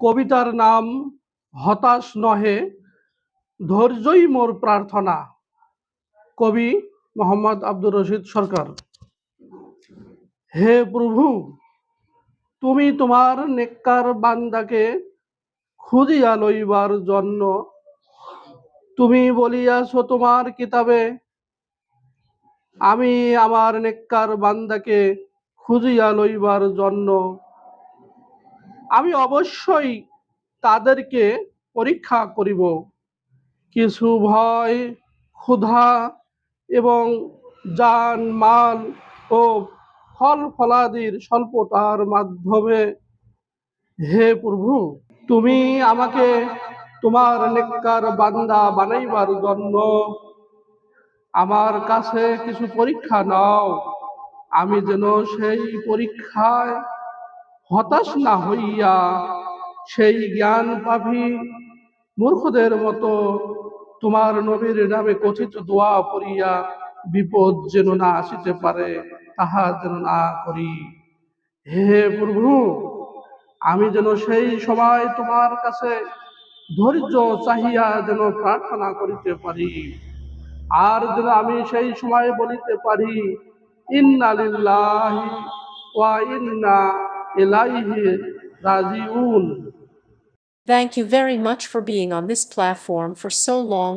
কবিতার নাম হতাশ নহে, ধৈর্যই মোর প্রার্থনা। কবি মোহাম্মদ আব্দুর রশিদ সরকার। হে প্রভু, তুমি তোমার নেককার বান্দাকে খুঁজিয়া লইবার জন্য তুমি বলিয়াছ তোমার কিতাবে, আমি আমার নেককার বান্দাকে খুঁজিয়া লইবার জন্য আমি অবশ্যই তাদেরকে পরীক্ষা করিব। কিছু ভয়, ক্ষুধা এবং জান মাল ও ফল ফলাদির স্বল্পতার মাধ্যমে হে প্রভু, তুমি আমাকে তোমার নেককার বান্দা বানাইবার জন্য আমার কাছে কিছু পরীক্ষা নাও, আমি যেন সেই পরীক্ষায় হতাশ না হইয়া সেই জ্ঞান পাভি মূর্খদের মতো তোমার নবীর নামে কথিত দোয়া পড়িয়া বিপদ যেন না আসিতে পারে, তাহা যেন না করি। হে প্রভু, আমি যেন সেই সময় তোমার কাছে ধৈর্য চাহিয়া যেন প্রার্থনা করিতে পারি, আর যেন আমি সেই সময় বলিতে পারি, ইন্না লিল্লাহি ওয়া ইন্না ইলাইহি রাজিউন। Thank you very much for being on this platform for so long.